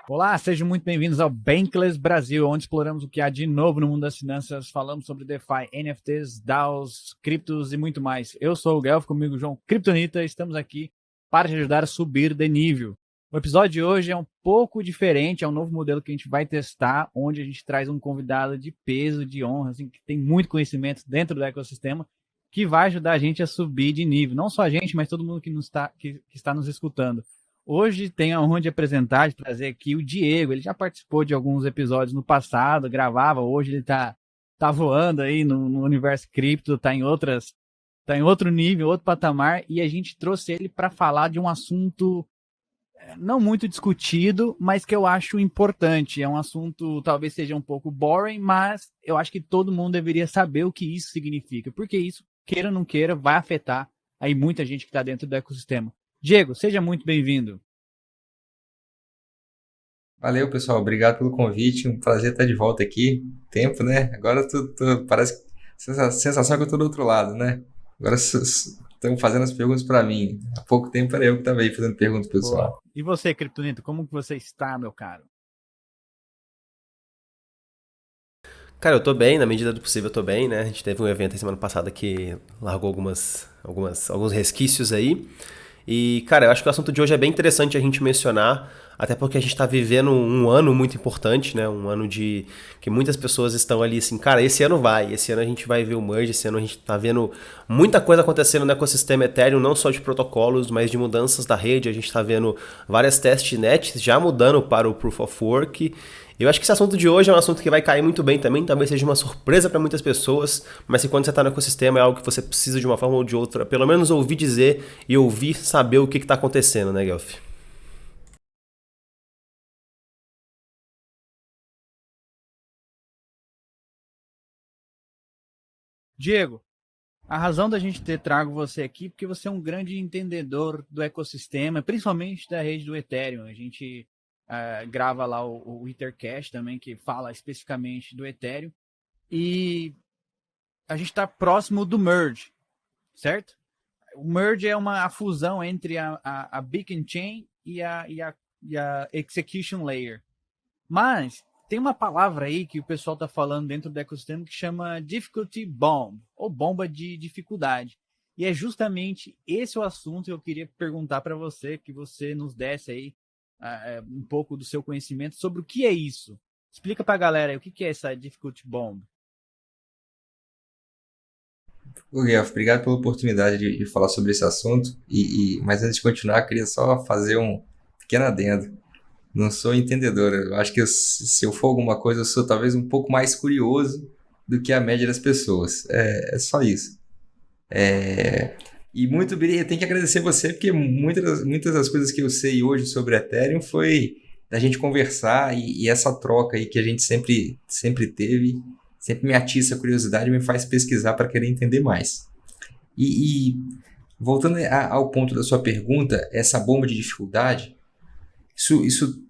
Olá, sejam muito bem-vindos ao Bankless Brasil, onde exploramos o que há de novo no mundo das finanças, falamos sobre DeFi, NFTs, DAOs, criptos e muito mais. Eu sou o Guelph, comigo o João Kryptonita, estamos aqui para te ajudar a subir de nível. O episódio de hoje é um pouco diferente, é um novo modelo que a gente vai testar, onde a gente traz um convidado de peso, de honra, assim, que tem muito conhecimento dentro do ecossistema, que vai ajudar a gente a subir de nível. Não só a gente, mas todo mundo que está nos escutando. Hoje tenho a honra de apresentar, de trazer aqui o Diego. Ele já participou de alguns episódios no passado, gravava. Hoje ele tá voando aí no universo cripto, tá em outro nível, outro patamar. E a gente trouxe ele para falar de um assunto não muito discutido, mas que eu acho importante. É um assunto talvez seja um pouco boring, mas eu acho que todo mundo deveria saber o que isso significa, porque isso, queira ou não queira, vai afetar aí muita gente que está dentro do ecossistema. Diego, seja muito bem-vindo. Valeu, pessoal. Obrigado pelo convite. Um prazer estar de volta aqui. Tempo, né? Agora parece sensação que eu tô do outro lado, né? Agora estão fazendo as perguntas para mim. Há pouco tempo era eu que estava aí fazendo perguntas, Boa. pessoal. E você, Kryptonito, como que você está, meu caro? Cara, eu tô bem, na medida do possível eu tô bem, né? A gente teve um evento aí semana passada que largou alguns resquícios aí. E, cara, eu acho que o assunto de hoje é bem interessante a gente mencionar, até porque a gente tá vivendo um ano muito importante, né? Um ano de que muitas pessoas estão ali assim, cara, esse ano a gente vai ver o merge, esse ano a gente tá vendo muita coisa acontecendo no ecossistema Ethereum, não só de protocolos, mas de mudanças da rede. A gente tá vendo várias testnets já mudando para o Proof of Work. Eu acho que esse assunto de hoje é um assunto que vai cair muito bem também, talvez seja uma surpresa para muitas pessoas, mas que quando você está no ecossistema é algo que você precisa de uma forma ou de outra, pelo menos ouvir dizer e ouvir saber o que está acontecendo, né, Guelph? Diego, a razão da gente ter trago você aqui é porque você é um grande entendedor do ecossistema, principalmente da rede do Ethereum. A gente grava lá o Ethercash também, que fala especificamente do Ethereum. E a gente está próximo do merge, certo? O merge é a fusão entre a Beacon Chain e a Execution Layer. Mas tem uma palavra aí que o pessoal está falando dentro do ecossistema que chama Difficulty Bomb, ou bomba de dificuldade. E é justamente esse o assunto que eu queria perguntar para você, que você nos desse aí um pouco do seu conhecimento sobre o que é isso. Explica para a galera aí o que é essa Difficulty Bomb. Ô, Guelph, obrigado pela oportunidade de falar sobre esse assunto. Mas antes de continuar, queria só fazer um pequeno adendo. Não sou entendedor. Eu acho que se eu for alguma coisa, eu sou talvez um pouco mais curioso do que a média das pessoas. É só isso. E muito bem, eu tenho que agradecer você, porque muitas das coisas que eu sei hoje sobre Ethereum foi da gente conversar e essa troca aí que a gente sempre teve, sempre me atiça a curiosidade e me faz pesquisar para querer entender mais. E voltando ao ponto da sua pergunta, essa bomba de dificuldade, isso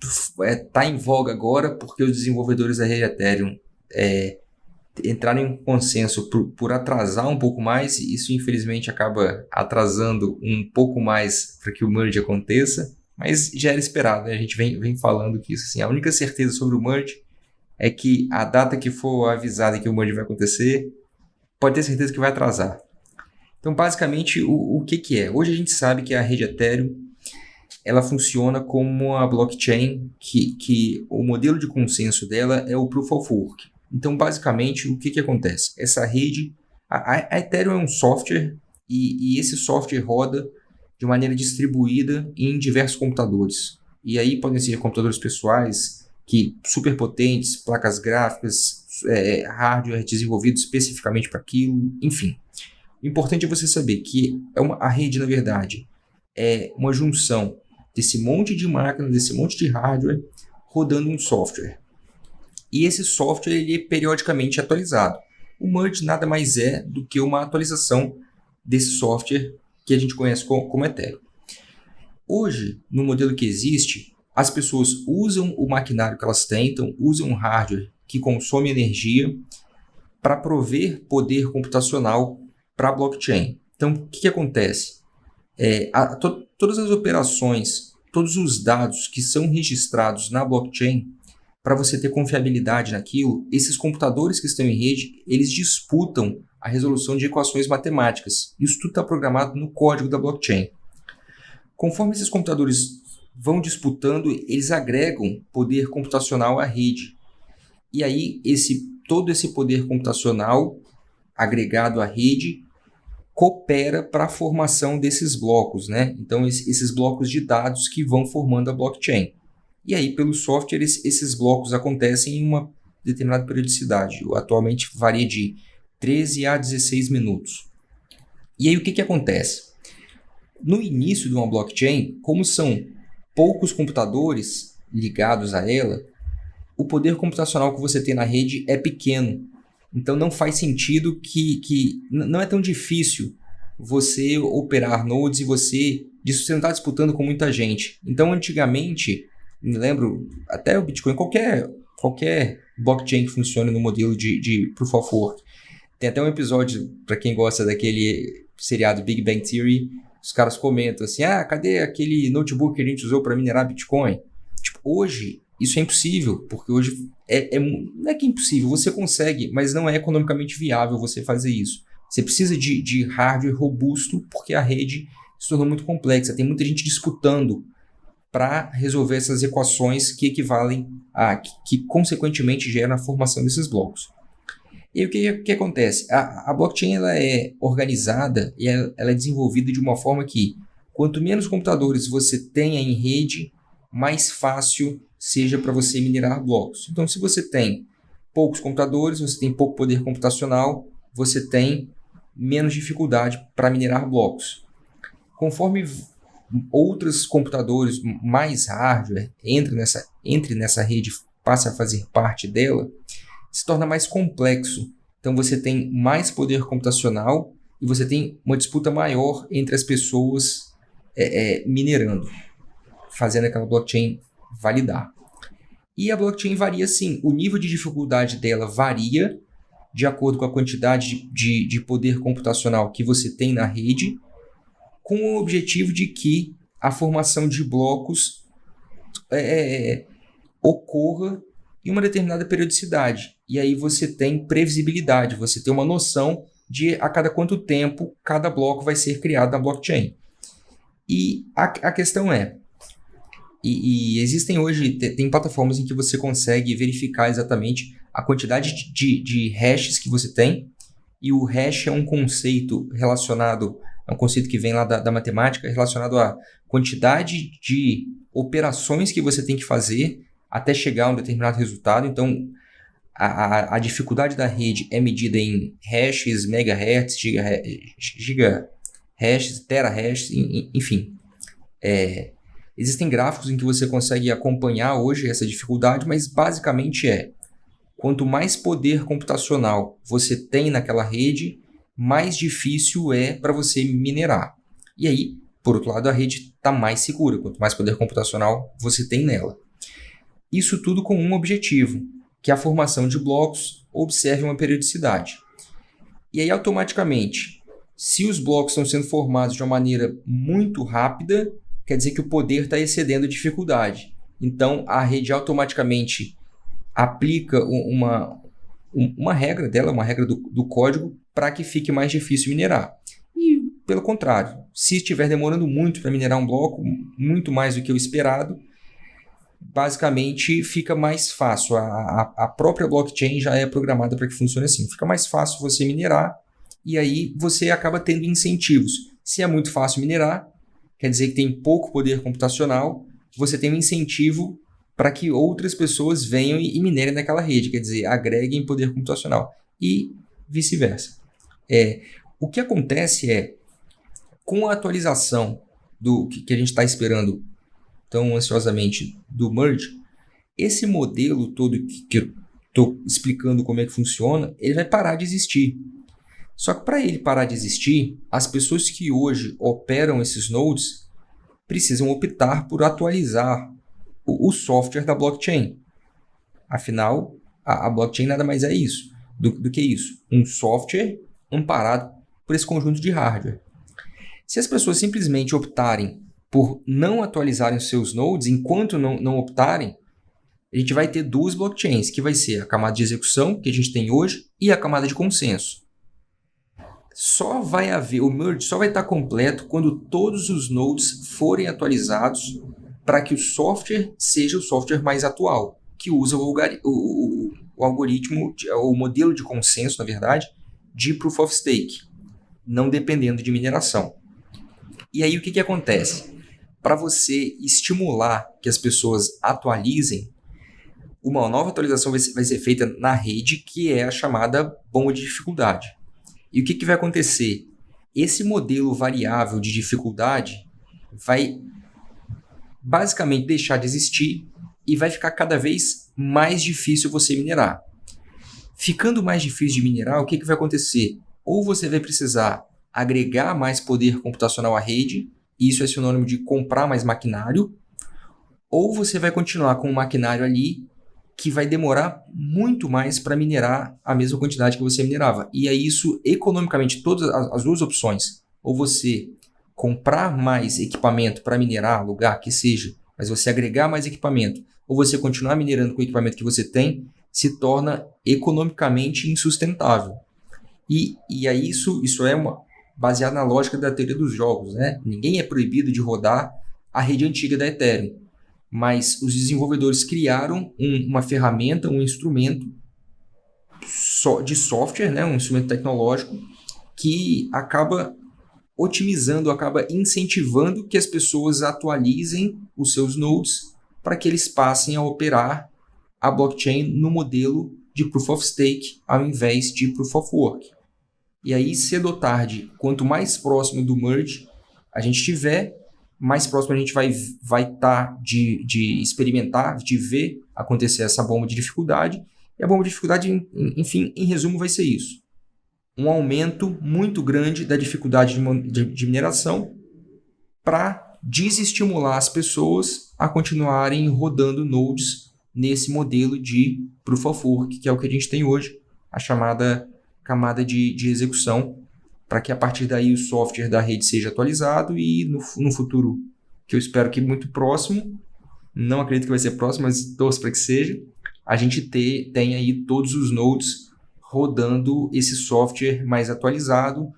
tá em voga agora porque os desenvolvedores da rede Ethereum entraram em consenso por atrasar um pouco mais, e isso infelizmente acaba atrasando um pouco mais para que o merge aconteça, mas já era esperado, né? A gente vem falando que isso, assim, a única certeza sobre o merge é que a data que for avisada que o merge vai acontecer, pode ter certeza que vai atrasar. Então, basicamente, o que é? Hoje a gente sabe que a rede Ethereum ela funciona como uma blockchain que o modelo de consenso dela é o Proof of Work. Então, basicamente, o que acontece? Essa rede, a Ethereum é um software e esse software roda de maneira distribuída em diversos computadores. E aí podem ser computadores pessoais, que super potentes, placas gráficas, hardware desenvolvido especificamente para aquilo, enfim. O importante é você saber que a rede, na verdade, é uma junção desse monte de máquinas, desse monte de hardware, rodando um software. E esse software ele é periodicamente atualizado. O merge nada mais é do que uma atualização desse software que a gente conhece como Ethereum. Hoje, no modelo que existe, as pessoas usam o maquinário que elas têm, então usam um hardware que consome energia para prover poder computacional para a blockchain. Então, o que acontece? Todas as operações todos os dados que são registrados na blockchain, para você ter confiabilidade naquilo, esses computadores que estão em rede, eles disputam a resolução de equações matemáticas. Isso tudo está programado no código da blockchain. Conforme esses computadores vão disputando, eles agregam poder computacional à rede. E aí, todo esse poder computacional agregado à rede coopera para a formação desses blocos, né? Então, esses blocos de dados que vão formando a blockchain. E aí, pelo software, esses blocos acontecem em uma determinada periodicidade. Atualmente varia de 13 a 16 minutos. E aí, o que acontece? No início de uma blockchain, como são poucos computadores ligados a ela, o poder computacional que você tem na rede é pequeno. Então, não faz sentido não é tão difícil você operar nodes e você não está disputando com muita gente. Então, antigamente, me lembro, até o Bitcoin, qualquer blockchain que funcione no modelo de Proof of Work. Tem até um episódio, para quem gosta daquele seriado Big Bang Theory, os caras comentam assim, cadê aquele notebook que a gente usou para minerar Bitcoin? Tipo, hoje, isso é impossível, porque hoje não é que é impossível, você consegue, mas não é economicamente viável você fazer isso. Você precisa de hardware robusto, porque a rede se tornou muito complexa, tem muita gente disputando para resolver essas equações que equivalem que consequentemente geram a formação desses blocos. E aí, o que acontece? A blockchain ela é organizada e ela é desenvolvida de uma forma que, quanto menos computadores você tenha em rede, mais fácil seja para você minerar blocos. Então, se você tem poucos computadores, você tem pouco poder computacional, você tem menos dificuldade para minerar blocos. Conforme outros computadores, mais hardware, entre nessa rede, passa a fazer parte dela, se torna mais complexo. Então você tem mais poder computacional e você tem uma disputa maior entre as pessoas minerando, fazendo aquela blockchain validar. E a blockchain varia sim, o nível de dificuldade dela varia de acordo com a quantidade de poder computacional que você tem na rede, com o objetivo de que a formação de blocos ocorra em uma determinada periodicidade. E aí você tem previsibilidade, você tem uma noção de a cada quanto tempo cada bloco vai ser criado na blockchain. E a questão e existem hoje, tem plataformas em que você consegue verificar exatamente a quantidade de hashes que você tem, e o hash é um conceito relacionado, é um conceito que vem lá da matemática, relacionado à quantidade de operações que você tem que fazer até chegar a um determinado resultado. Então, a dificuldade da rede é medida em hashes, megahertz, gigahashes, terahashes, enfim. Existem gráficos em que você consegue acompanhar hoje essa dificuldade, mas basicamente quanto mais poder computacional você tem naquela rede, mais difícil é para você minerar. E aí, por outro lado, a rede está mais segura, quanto mais poder computacional você tem nela. Isso tudo com um objetivo, que é a formação de blocos observe uma periodicidade. E aí, automaticamente, se os blocos estão sendo formados de uma maneira muito rápida, quer dizer que o poder está excedendo a dificuldade. Então, a rede automaticamente aplica uma regra dela, uma regra do código, para que fique mais difícil minerar. E, pelo contrário, se estiver demorando muito para minerar um bloco, muito mais do que o esperado, basicamente fica mais fácil. A própria blockchain já é programada para que funcione assim. Fica mais fácil você minerar e aí você acaba tendo incentivos. Se é muito fácil minerar, quer dizer que tem pouco poder computacional, você tem um incentivo para que outras pessoas venham e minerem naquela rede, quer dizer, agreguem poder computacional e vice-versa. O que acontece com a atualização do que a gente está esperando tão ansiosamente do merge, esse modelo todo que eu estou explicando como é que funciona, ele vai parar de existir. Só que para ele parar de existir, as pessoas que hoje operam esses nodes precisam optar por atualizar o software da blockchain. Afinal, a blockchain nada mais é isso do que isso. Um software amparado por esse conjunto de hardware. Se as pessoas simplesmente optarem por não atualizarem os seus nodes, enquanto não optarem, a gente vai ter duas blockchains, que vai ser a camada de execução, que a gente tem hoje, e a camada de consenso. O merge só vai estar completo quando todos os nodes forem atualizados para que o software seja o software mais atual, que usa o algoritmo, o modelo de consenso, na verdade, de Proof of Stake, não dependendo de mineração. E aí o que acontece? Para você estimular que as pessoas atualizem, uma nova atualização vai ser feita na rede, que é a chamada bomba de dificuldade. E o que vai acontecer? Esse modelo variável de dificuldade vai basicamente deixar de existir e vai ficar cada vez mais difícil você minerar. Ficando mais difícil de minerar, o que vai acontecer? Ou você vai precisar agregar mais poder computacional à rede, e isso é sinônimo de comprar mais maquinário, ou você vai continuar com um maquinário ali que vai demorar muito mais para minerar a mesma quantidade que você minerava. E aí isso, economicamente, todas as duas opções, ou você comprar mais equipamento para minerar, alugar, que seja, mas você agregar mais equipamento, ou você continuar minerando com o equipamento que você tem, se torna economicamente insustentável. E aí isso é baseado na lógica da teoria dos jogos, né? Ninguém é proibido de rodar a rede antiga da Ethereum, mas os desenvolvedores criaram uma ferramenta, um instrumento de software, né? Um instrumento tecnológico que acaba otimizando, acaba incentivando que as pessoas atualizem os seus nodes para que eles passem a operar a blockchain no modelo de Proof of Stake ao invés de Proof of Work. E aí, cedo ou tarde, quanto mais próximo do merge a gente estiver, mais próximo a gente vai estar de experimentar, de ver acontecer essa bomba de dificuldade. E a bomba de dificuldade, enfim, em resumo, vai ser isso. Um aumento muito grande da dificuldade de mineração para desestimular as pessoas a continuarem rodando nodes nesse modelo de Proof of Work, que é o que a gente tem hoje, a chamada camada de execução, para que a partir daí o software da rede seja atualizado e no futuro, que eu espero que muito próximo, não acredito que vai ser próximo, mas torço para que seja, a gente tenha aí todos os nodes rodando esse software mais atualizado,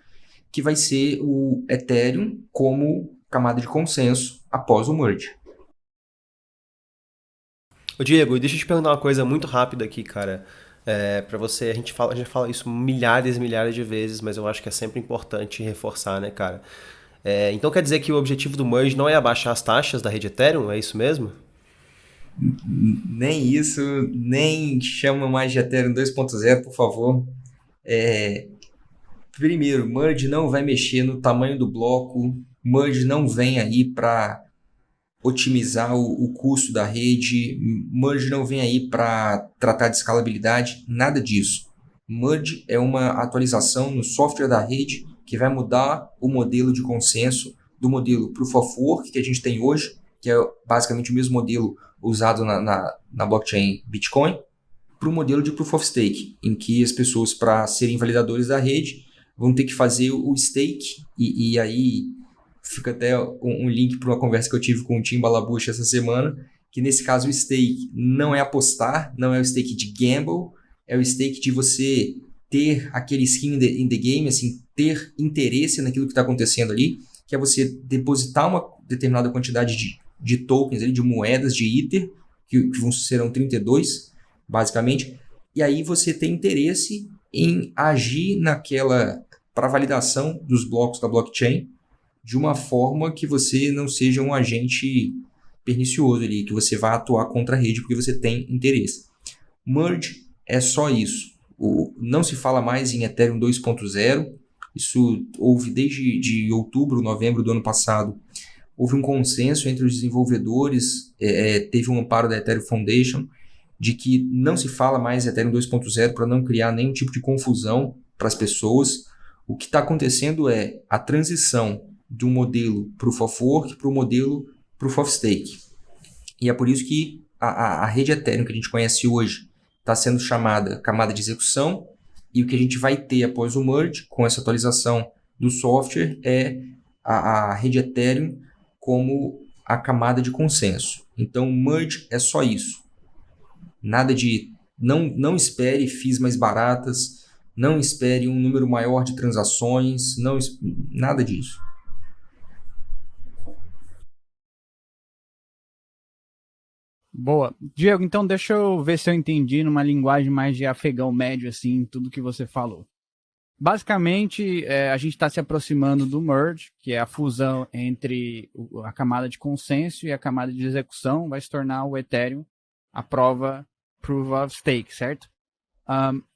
que vai ser o Ethereum como camada de consenso após o merge. Ô Diego, deixa eu te perguntar uma coisa muito rápida aqui, cara. Para você, a gente fala isso milhares e milhares de vezes, mas eu acho que é sempre importante reforçar, né, cara? Então quer dizer que o objetivo do merge não é abaixar as taxas da rede Ethereum? É isso mesmo? Nem isso, nem chama mais de Ethereum 2.0, por favor. Primeiro, merge não vai mexer no tamanho do bloco, merge não vem aí para otimizar o custo da rede, merge não vem aí para tratar de escalabilidade, nada disso. Merge é uma atualização no software da rede que vai mudar o modelo de consenso do modelo Proof of Work que a gente tem hoje, que é basicamente o mesmo modelo usado na blockchain Bitcoin, para o modelo de Proof of Stake, em que as pessoas, para serem validadores da rede, vão ter que fazer o stake, e aí fica até um link para uma conversa que eu tive com o Tim Balabush essa semana, que nesse caso o stake não é apostar, não é o stake de gamble, é o stake de você ter aquele skin in the game, assim, ter interesse naquilo que está acontecendo ali, que é você depositar uma determinada quantidade de tokens, ali, de moedas, de Ether, que serão 32, basicamente, e aí você tem interesse em agir para validação dos blocos da blockchain, de uma forma que você não seja um agente pernicioso ali, que você vai atuar contra a rede porque você tem interesse. Merge é só isso. Não se fala mais em Ethereum 2.0, isso houve desde de outubro, novembro do ano passado, houve um consenso entre os desenvolvedores, teve um amparo da Ethereum Foundation, de que não se fala mais Ethereum 2.0 para não criar nenhum tipo de confusão para as pessoas. O que está acontecendo é a transição de um modelo Proof of Work para o modelo Proof of Stake. E é por isso que a rede Ethereum que a gente conhece hoje está sendo chamada camada de execução, e o que a gente vai ter após o merge, com essa atualização do software, é a rede Ethereum como a camada de consenso. Então, merge é só isso. Nada de... Não espere fees mais baratas, não espere um número maior de transações, nada disso. Boa. Diego, então deixa eu ver se eu entendi numa linguagem mais de afegão médio, assim, tudo que você falou. Basicamente, a gente está se aproximando do merge, que é a fusão entre a camada de consenso e a camada de execução, vai se tornar o Ethereum a prova Proof of Stake, certo?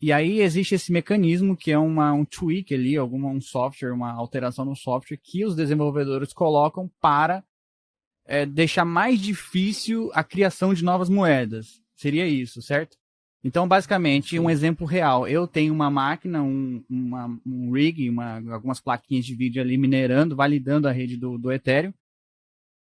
E aí existe esse mecanismo que é um tweak ali, um software, uma alteração no software que os desenvolvedores colocam para deixar mais difícil a criação de novas moedas. Seria isso, certo? Então, basicamente, um exemplo real. Eu tenho uma máquina, um rig, algumas plaquinhas de vídeo ali minerando, validando a rede do Ethereum.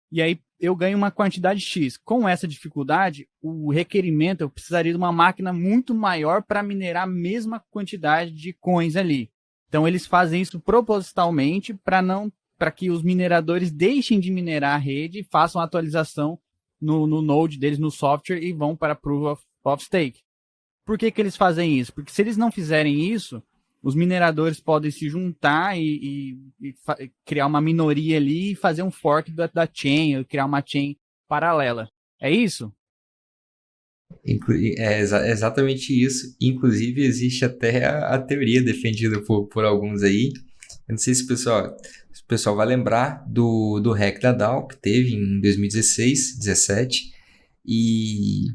E aí eu ganho uma quantidade X. Com essa dificuldade, o requerimento, eu precisaria de uma máquina muito maior para minerar a mesma quantidade de coins ali. Então, eles fazem isso propositalmente para que os mineradores deixem de minerar a rede e façam a atualização no node deles, no software, e vão para Proof of Stake. Por que eles fazem isso? Porque se eles não fizerem isso, os mineradores podem se juntar e criar uma minoria ali e fazer um fork da chain, ou criar uma chain paralela. É isso? É exatamente isso. Inclusive, existe até a teoria defendida por alguns aí. Eu não sei se o pessoal vai lembrar do hack da DAO, que teve em 2016, 2017. E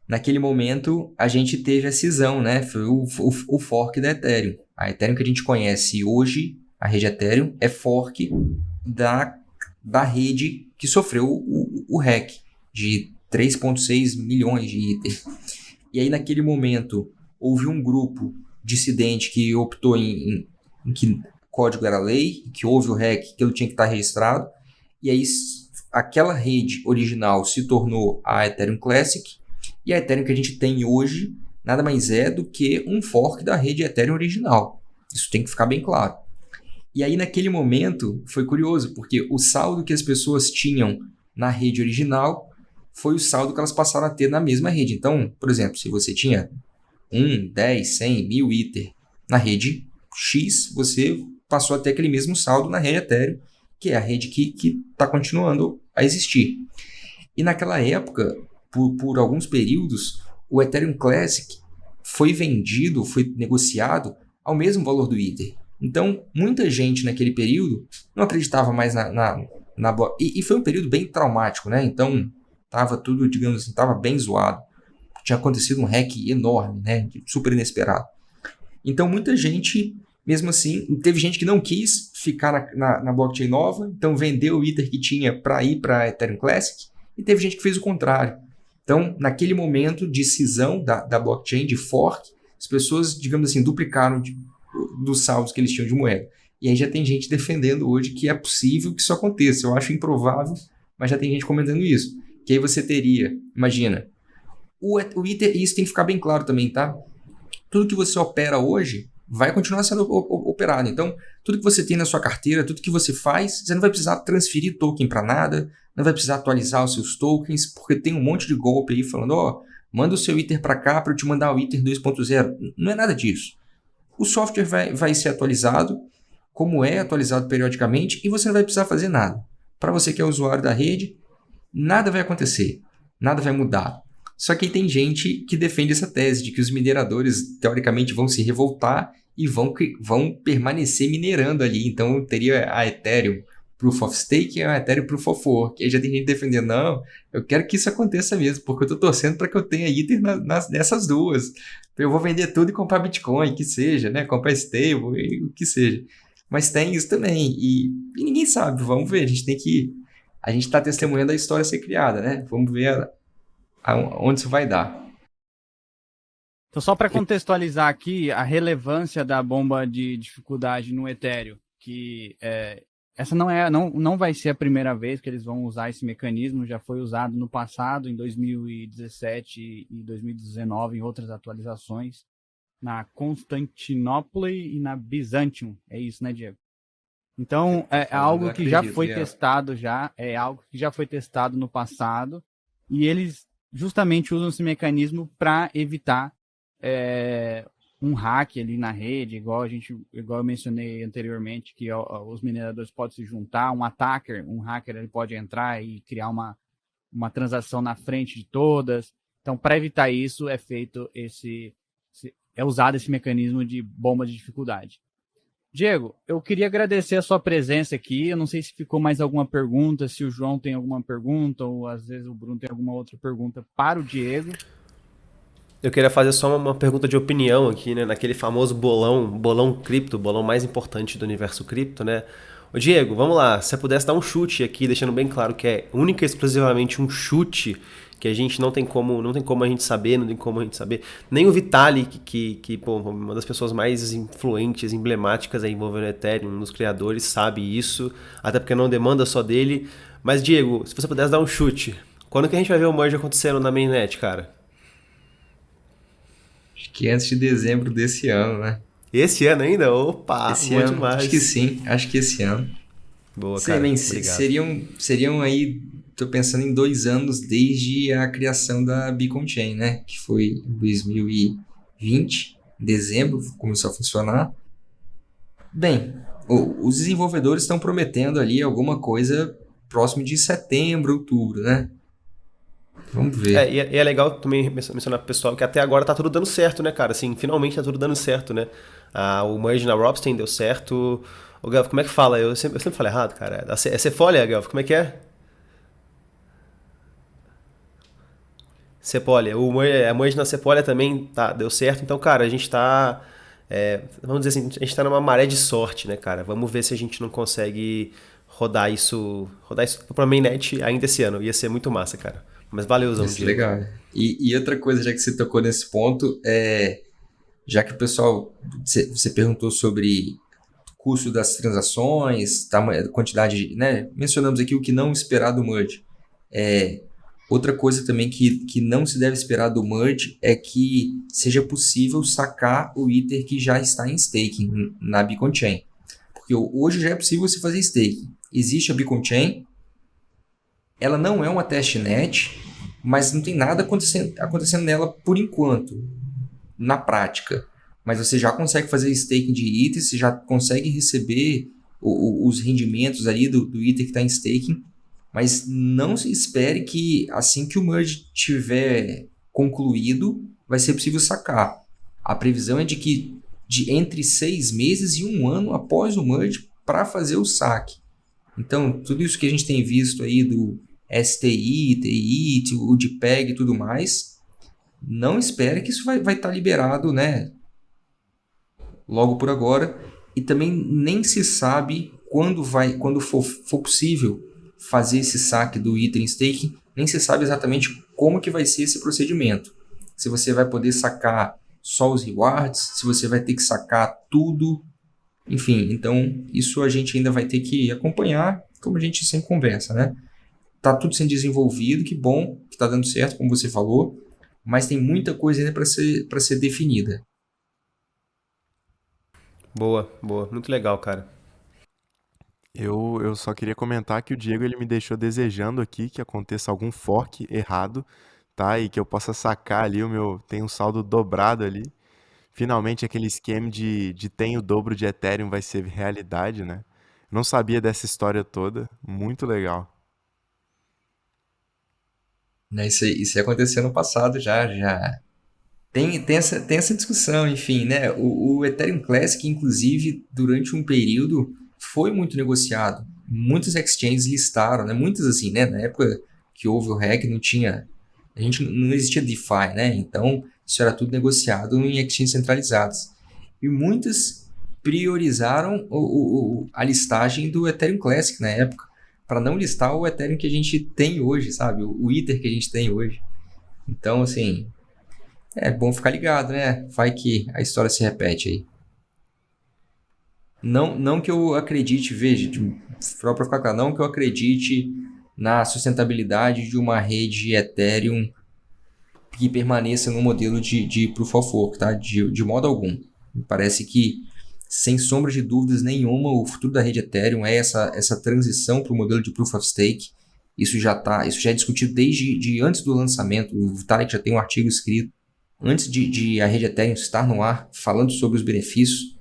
naquele momento, a gente teve a cisão, né? Foi o fork da Ethereum. A Ethereum que a gente conhece hoje, a rede Ethereum, é fork da rede que sofreu o hack de 3,6 milhões de Ether. E aí, naquele momento, houve um grupo dissidente que optou em que código era lei, que houve o hack, que ele tinha que estar registrado. E aí, aquela rede original se tornou a Ethereum Classic. E a Ethereum que a gente tem hoje nada mais é do que um fork da rede Ethereum original. Isso tem que ficar bem claro. E aí, naquele momento, foi curioso, porque o saldo que as pessoas tinham na rede original foi o saldo que elas passaram a ter na mesma rede. Então, por exemplo, se você tinha 1, 10, 100, 1000 Ether na rede X, você passou a ter aquele mesmo saldo na rede Ethereum, que é a rede que está continuando a existir. E naquela época, por alguns períodos, o Ethereum Classic foi vendido, foi negociado ao mesmo valor do Ether. Então, muita gente naquele período não acreditava mais na e foi um período bem traumático, né? Então, estava tudo, digamos assim, estava bem zoado. Tinha acontecido um hack enorme, né? Super inesperado. Então, muita gente, mesmo assim, teve gente que não quis ficar na blockchain nova, então vendeu o Ether que tinha para ir para a Ethereum Classic, e teve gente que fez o contrário. Então, naquele momento de cisão da blockchain, de fork, as pessoas, digamos assim, duplicaram dos saldos que eles tinham de moeda. E aí já tem gente defendendo hoje que é possível que isso aconteça. Eu acho improvável, mas já tem gente comentando isso. Que aí você teria, imagina, o Ether, e isso tem que ficar bem claro também, tá? Tudo que você opera hoje vai continuar sendo operado. Então, tudo que você tem na sua carteira, tudo que você faz, você não vai precisar transferir token para nada, não vai precisar atualizar os seus tokens, porque tem um monte de golpe aí falando, manda o seu Ether para cá para eu te mandar o Ether 2.0. Não é nada disso. O software vai ser atualizado, como é atualizado periodicamente, e você não vai precisar fazer nada. Para você que é usuário da rede, nada vai acontecer, nada vai mudar. Só que aí tem gente que defende essa tese de que os mineradores, teoricamente, vão se revoltar e vão permanecer minerando ali. Então, teria a Ethereum Proof of Stake e a Ethereum Proof of Work. E aí já tem gente defendendo, não, eu quero que isso aconteça mesmo, porque eu estou torcendo para que eu tenha Ether nessas duas. Eu vou vender tudo e comprar Bitcoin, que seja, né? Comprar stable, o que seja. Mas tem isso também. E ninguém sabe, vamos ver. A gente está testemunhando a história ser criada, né? Vamos ver onde isso vai dar. Então, só para contextualizar aqui a relevância da bomba de dificuldade no Ethereum, que essa não vai ser a primeira vez que eles vão usar esse mecanismo, já foi usado no passado, em 2017 e 2019, em outras atualizações, na Constantinopla e na Byzantium. É isso, né, Diego? Então, é Falando, eu algo que já acredito, foi Gael. testado é algo que já foi testado no passado, e eles justamente usam esse mecanismo para evitar é, um hack ali na rede, igual eu mencionei anteriormente, que os mineradores podem se juntar, um hacker, ele pode entrar e criar uma transação na frente de todas. Então, para evitar isso, é usado esse mecanismo de bomba de dificuldade. Diego, eu queria agradecer a sua presença aqui. Eu não sei se ficou mais alguma pergunta, se o João tem alguma pergunta, ou às vezes o Bruno tem alguma outra pergunta para o Diego. Eu queria fazer só uma pergunta de opinião aqui, né? Naquele famoso bolão cripto, bolão mais importante do universo cripto, né? Ô Diego, vamos lá. Se você pudesse dar um chute aqui, deixando bem claro que é única e exclusivamente um chute, que a gente não tem como a gente saber, não tem como a gente saber. Nem o Vitalik, pô, uma das pessoas mais influentes, emblemáticas aí envolvendo o Ethereum, um dos criadores, sabe isso, até porque não demanda só dele. Mas Diego, se você pudesse dar um chute, quando que a gente vai ver o merge acontecendo na mainnet, cara? Acho que antes de dezembro desse ano, né? Esse ano ainda? Opa, Esse bom ano, acho que demais. sim, acho que esse ano. Boa, cara. Obrigado. Seriam aí, tô pensando em 2 anos desde a criação da Beacon Chain, né? Que foi em 2020, em dezembro, começou a funcionar. Bem, os desenvolvedores estão prometendo ali alguma coisa próximo de setembro, outubro, né? Vamos ver. E é legal também mencionar pro pessoal que até agora tá tudo dando certo, né, cara? Assim, finalmente tá tudo dando certo, né? O merge na Ropsten deu certo. O Gelf, como é que fala? Eu sempre falo errado, cara. É Sepolia, Gelf, como é que é? Sepolia. A merge na Sepolia também deu certo. Então, cara, a gente tá. Vamos dizer assim, a gente tá numa maré de sorte, né, cara? Vamos ver se a gente não consegue rodar isso pra mainnet ainda esse ano. Ia ser muito massa, cara. Mas valeuzão, Isso é Diego. legal. E outra coisa, já que você tocou nesse ponto, já que o pessoal, você perguntou sobre custo das transações, quantidade, né? Mencionamos aqui o que não esperar do merge. Outra coisa também que não se deve esperar do merge é que seja possível sacar o Ether que já está em staking na Beacon Chain. Porque hoje já é possível você fazer staking. Existe a Beacon Chain, ela não é uma testnet, mas não tem nada acontecendo nela por enquanto, na prática. Mas você já consegue fazer staking de Ether, você já consegue receber os rendimentos ali do Ether que está em staking, mas não se espere que assim que o merge tiver concluído, vai ser possível sacar. A previsão é de que entre 6 meses e 1 ano após o merge para fazer o saque. Então, tudo isso que a gente tem visto aí do STI, TI, o JPEG e tudo mais, não espere que isso vai estar liberado, né, logo por agora. E também nem se sabe quando for possível fazer esse saque do Ether em staking, nem se sabe exatamente como que vai ser esse procedimento. Se você vai poder sacar só os rewards, se você vai ter que sacar tudo, enfim, então isso a gente ainda vai ter que acompanhar, como a gente sempre conversa, né? Tá tudo sendo desenvolvido, que bom, que tá dando certo, como você falou, mas tem muita coisa ainda para ser definida. Boa, boa. Muito legal, cara. Eu só queria comentar que o Diego ele me deixou desejando aqui que aconteça algum fork errado, tá? E que eu possa sacar ali o meu. Tem um saldo dobrado ali. Finalmente aquele esquema de tem o dobro de Ethereum vai ser realidade, né? Não sabia dessa história toda. Muito legal. Né, isso aconteceu no passado já. Tem essa discussão, enfim, né? O Ethereum Classic, inclusive, durante um período, foi muito negociado. Muitas exchanges listaram, né? Muitas assim, né? Na época que houve o hack, a gente não existia DeFi, né? Então, isso era tudo negociado em exchanges centralizadas. E muitas priorizaram a listagem do Ethereum Classic na época, para não listar o Ethereum que a gente tem hoje, sabe? O Ether que a gente tem hoje. Então, assim, é bom ficar ligado, né? Vai que a história se repete aí. Não que eu acredite, veja, só para ficar claro, não que eu acredite na sustentabilidade de uma rede Ethereum que permaneça no modelo de Proof of Work, tá? De modo algum. Me parece que sem sombra de dúvidas nenhuma, o futuro da rede Ethereum é essa transição para o modelo de Proof of Stake. Isso já é discutido desde antes do lançamento. O Vitalik já tem um artigo escrito antes de a rede Ethereum estar no ar, falando sobre os benefícios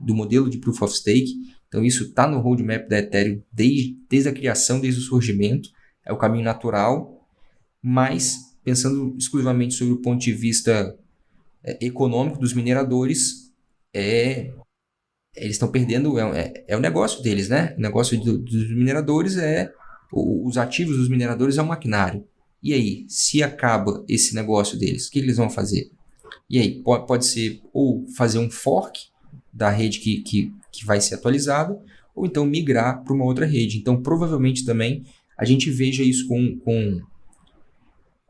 do modelo de Proof of Stake. Então isso está no roadmap da Ethereum desde a criação, desde o surgimento. É o caminho natural, mas pensando exclusivamente sobre o ponto de vista econômico dos mineradores, eles estão perdendo, é o negócio deles, né? O negócio dos mineradores os ativos dos mineradores é o maquinário. E aí, se acaba esse negócio deles, o que eles vão fazer? E aí, pode ser ou fazer um fork da rede que vai ser atualizada, ou então migrar para uma outra rede. Então, provavelmente também, a gente veja isso com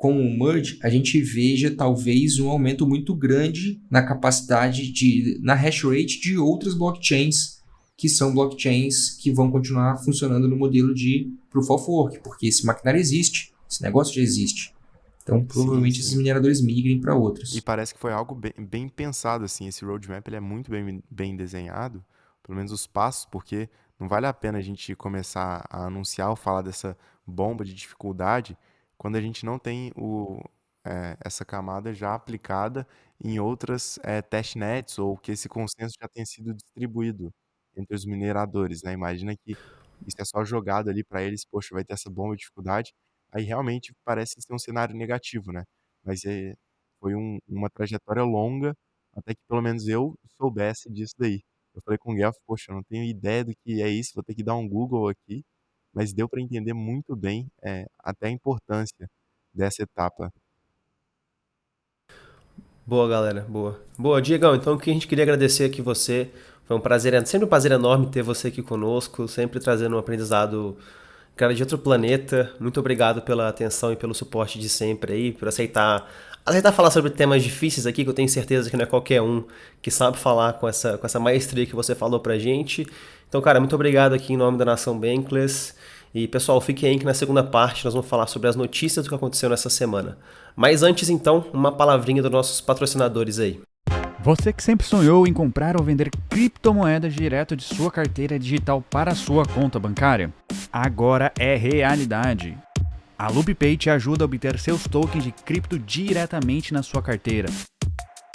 o merge, a gente veja talvez um aumento muito grande na capacidade na hash rate de outras blockchains, que são blockchains que vão continuar funcionando no modelo de Proof of Work, porque esse maquinário existe, esse negócio já existe. Então, provavelmente esses mineradores migrem para outros. E parece que foi algo bem pensado, assim, esse roadmap ele é muito bem desenhado, pelo menos os passos, porque não vale a pena a gente começar a anunciar ou falar dessa bomba de dificuldade quando a gente não tem essa camada já aplicada em outras testnets ou que esse consenso já tenha sido distribuído entre os mineradores, né? Imagina que isso é só jogado ali para eles, poxa, vai ter essa bomba de dificuldade, aí realmente parece ser um cenário negativo, né? Mas foi uma trajetória longa até que pelo menos eu soubesse disso daí. Eu falei com o Guelph, poxa, eu não tenho ideia do que é isso, vou ter que dar um Google aqui, mas deu para entender muito bem até a importância dessa etapa. Boa, galera, boa. Boa, Diegão, então o que a gente queria agradecer aqui você, foi um prazer, sempre um prazer enorme ter você aqui conosco, sempre trazendo um aprendizado, cara, de outro planeta. Muito obrigado pela atenção e pelo suporte de sempre aí, por aceitar falar sobre temas difíceis aqui, que eu tenho certeza que não é qualquer um que sabe falar com essa maestria que você falou pra gente. Então, cara, muito obrigado aqui em nome da Nação Bankless. E, pessoal, fiquem aí que na segunda parte nós vamos falar sobre as notícias do que aconteceu nessa semana. Mas antes, então, uma palavrinha dos nossos patrocinadores aí. Você que sempre sonhou em comprar ou vender criptomoedas direto de sua carteira digital para a sua conta bancária? Agora é realidade. A LoopPay te ajuda a obter seus tokens de cripto diretamente na sua carteira,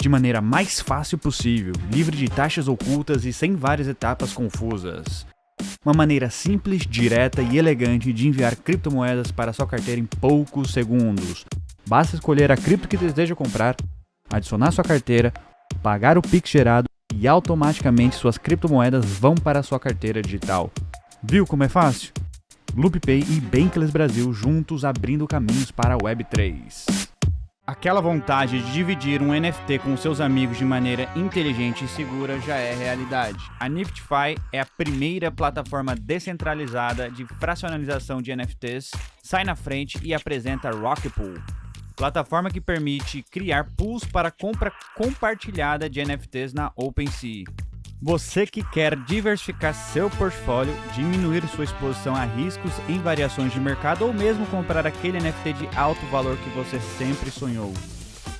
de maneira mais fácil possível, livre de taxas ocultas e sem várias etapas confusas. Uma maneira simples, direta e elegante de enviar criptomoedas para sua carteira em poucos segundos. Basta escolher a cripto que deseja comprar, adicionar sua carteira, pagar o Pix gerado e automaticamente suas criptomoedas vão para a sua carteira digital. Viu como é fácil? LoopPay e Bankless Brasil juntos abrindo caminhos para a Web3. Aquela vontade de dividir um NFT com seus amigos de maneira inteligente e segura já é realidade. A Niftyfy é a primeira plataforma descentralizada de fracionalização de NFTs, sai na frente e apresenta Rocket Pool, plataforma que permite criar pools para compra compartilhada de NFTs na OpenSea. Você que quer diversificar seu portfólio, diminuir sua exposição a riscos em variações de mercado ou mesmo comprar aquele NFT de alto valor que você sempre sonhou.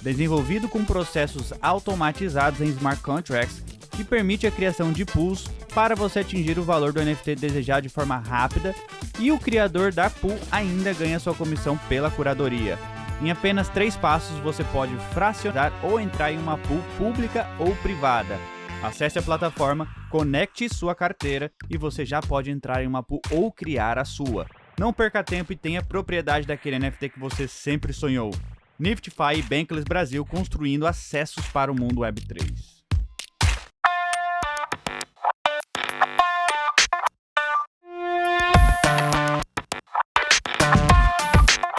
Desenvolvido com processos automatizados em smart contracts que permite a criação de pools para você atingir o valor do NFT desejado de forma rápida e o criador da pool ainda ganha sua comissão pela curadoria. Em apenas 3 passos você pode fracionar ou entrar em uma pool pública ou privada. Acesse a plataforma, conecte sua carteira e você já pode entrar em uma pool ou criar a sua. Não perca tempo e tenha propriedade daquele NFT que você sempre sonhou. Niftyfy e Bankless Brasil construindo acessos para o mundo Web3.